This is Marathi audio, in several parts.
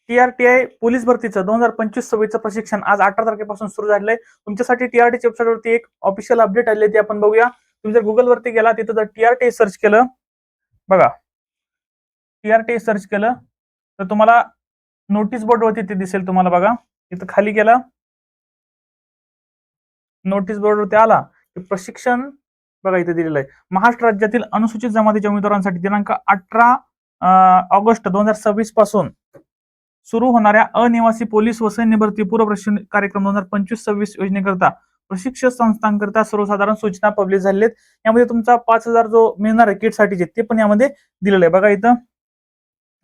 TRTI पोलीस भरतीचं 2025-26चं प्रशिक्षण आज 18 तारखेपासून सुरू झालंय. तुमच्यासाठी TRTच्या वेबसाईटवरती एक ऑफिशियल अपडेट आले ते आपण बघूया. तुम्ही जर गुगल वरती गेला तिथं जर TRTI सर्च केलं बघा, TRTI सर्च केलं तर तुम्हाला नोटीस बोर्ड वरती ते दिसेल तुम्हाला बघा. इथं खाली गेला नोटीस बोर्ड वरती आला की प्रशिक्षण बघा इथे दिलेलं आहे. महाराष्ट्र राज्यातील अनुसूचित जमातीच्या उमेदवारांसाठी दिनांक 18 ऑगस्ट 2026 पासून सुरू होणाऱ्या अनिवासी पोलीस व सैन्य भरती पूर्व प्रशिक्षण कार्यक्रम 2025-26 योजनेकरता प्रशिक्षण संस्थांकरता सर्वसाधारण सूचना पब्लिश झालेत. यामध्ये तुमचा 5,000 जो मिळणार आहे किटसाठीचे ते पण यामध्ये दिलेलं आहे. बघा इथं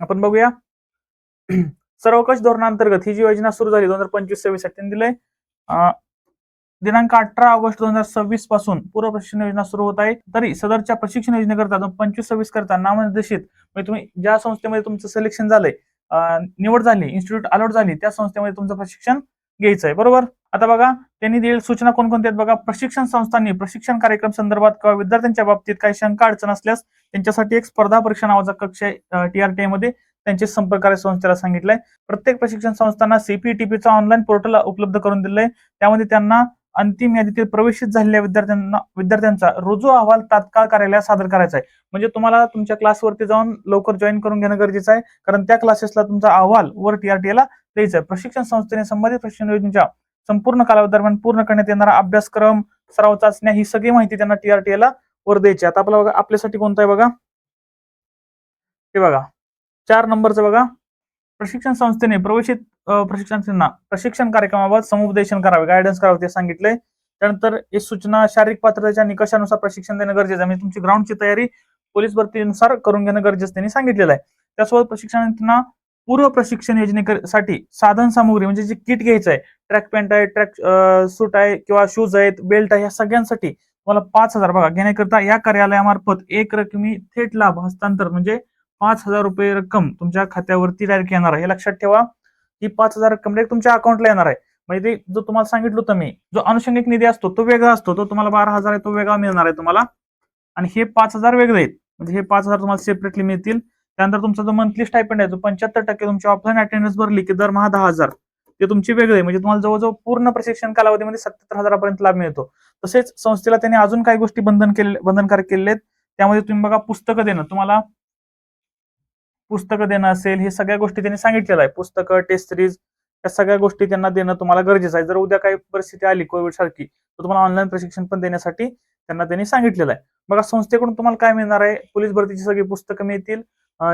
आपण बघूया. सर्वकष धोरणांतर्गत ही जी योजना सुरू झाली 2025-26 साठी दिलंय. दिनांक 18 ऑगस्ट 2026 पासून पूर्व प्रशिक्षण योजना सुरू होत आहे. तरी सदरच्या प्रशिक्षण योजनेकरता 25-26 करता नामनिर्देशित म्हणजे तुम्ही ज्या संस्थेमध्ये तुमचं सिलेक्शन झालंय, निवड झाली, इन्स्टिट्यूट अलॉट झाली, त्या संस्थेमध्ये तुमचं प्रशिक्षण घ्यायचं आहे. बरोबर. आता बघा त्यांनी दिलेल्या सूचना कोणकोणत्या आहेत बघा. प्रशिक्षण संस्थांनी प्रशिक्षण कार्यक्रम संदर्भात किंवा विद्यार्थ्यांच्या बाबतीत काही शंका अडचण असल्यास त्यांच्यासाठी एक स्पर्धा परीक्षा नावाचा कक्ष आहे TRTI मध्ये, त्यांचे संपर्क कार्य संस्थेला सांगितलंय. प्रत्येक प्रशिक्षण संस्थांना CPTPचा ऑनलाईन पोर्टल उपलब्ध करून दिलंय. त्यामध्ये त्यांना अंतिम यादीतील प्रवेशित झालेल्या विद्यार्थ्यांचा रुजू अहवाल तात्काळ कार्यालयात सादर करायचा आहे. म्हणजे तुम्हाला तुमच्या क्लासवरती जाऊन लवकर जॉईन करून घेणं गरजेचं आहे, कारण त्या क्लासेसला तुमचा अहवाल वर TRTIला द्यायचा आहे. प्रशिक्षण संस्थेने संबंधित प्रशिक्षण योजनेच्या संपूर्ण कालावधी दरम्यान पूर्ण करण्यात येणारा अभ्यासक्रम, सराव चाचण्या ही सगळी माहिती त्यांना TRTIला वर द्यायची. आता आपला बघा आपल्यासाठी कोणता आहे बघा, हे बघा 4 नंबरचं बघा. प्रशिक्षण संस्थेने प्रवेशित प्रशिक्षणार्थींना प्रशिक्षण कार्यक्रमाबाबत समुपदेशन करावे, गायडन्स करावे ते सांगितलंय. त्यानंतर ही सूचना शारीरिक पात्रतेच्या निकषानुसार प्रशिक्षण देणं गरजेचं आहे. म्हणजे तुमची ग्राउंडची तयारी पोलीस भरतीनुसार करून घेणं गरजेचं त्यांनी सांगितलेलं आहे. त्यासोबत प्रशिक्षणार्थींना पूर्व प्रशिक्षण योजनेसाठी साधन सामुग्री म्हणजे जे किट घ्यायचं आहे, ट्रॅक पॅन्ट आहे, ट्रॅक सूट आहे किंवा शूज आहेत, बेल्ट आहे, या सगळ्यांसाठी तुम्हाला 5,000 बघा घेण्याकरता या कार्यालयामार्फत एक रकमी थेट लाभ हस्तांतर म्हणजे 5,000 रुपये रक्कम तुमच्या खात्यावरती डायरेक्ट येणार आहे. हे लक्षात ठेवा. ही 5,000 रक्कम डायरेक्ट तुमच्या अकाउंटला येणार आहे. म्हणजे जो तुम्हाला सांगितलं होतं मी, जो अनुषंगिक निधी असतो तो वेगळा असतो, तो तुम्हाला 12,000 आहे तो वेगळा मिळणार आहे तुम्हाला, आणि हे 5,000 वेगळे आहेत. म्हणजे हे 5,000 तुम्हाला सेपरेटली मिळतील. त्यानंतर तुमचा जो मंथली स्टायपेंड आहे, जो 75% तुमची ऑफलाईन अटेंडन्स भरली की दरमहा 10,000 ते तुमची वेगळे, म्हणजे तुम्हाला जवळजवळ पूर्ण प्रशिक्षण कालावधीमध्ये 77,000 पर्यंत लाभ मिळतो. तसेच संस्थेला त्यांनी अजून काही गोष्टी बंधनकारक केलेले आहेत. त्यामध्ये तुम्ही बघा पुस्तकं देणं, तुम्हाला पुस्तकं देणं असेल, हे सगळ्या गोष्टी त्यांनी सांगितलेलं आहे. पुस्तकं, टेस्ट सिरीज, या सगळ्या गोष्टी त्यांना देणं तुम्हाला गरजेचं आहे. जर उद्या काही परिस्थिती आली कोविड सारखी तर तुम्हाला ऑनलाईन प्रशिक्षण पण देण्यासाठी त्यांनी सांगितलेलं आहे. बघा संस्थेकडून तुम्हाला काय मिळणार आहे, पोलीस भरतीची सगळी पुस्तकं मिळतील.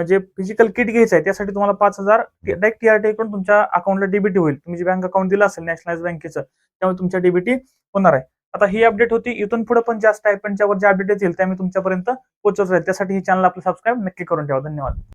जे फिजिकल किट घ्यायचं आहे त्यासाठी तुम्हाला 5,000 डायरेक्ट TRTI कडून तुमच्या अकाउंटला डीबीटी होईल. तुम्ही जे बँक अकाउंट दिलं असेल नॅशनलाइज बँकेचं, त्यामुळे तुमच्या डीबीटी होणार आहे. आता ही अपडेट होती. इथून पुढे पण जास्त स्टायपेंडच्या वर जे अपडेट येतील त्या मी तुमच्यापर्यंत पोहोचवत राहील. त्यासाठी हे चॅनल आपलं सबस्क्राईब नक्की करून ठेवा. धन्यवाद.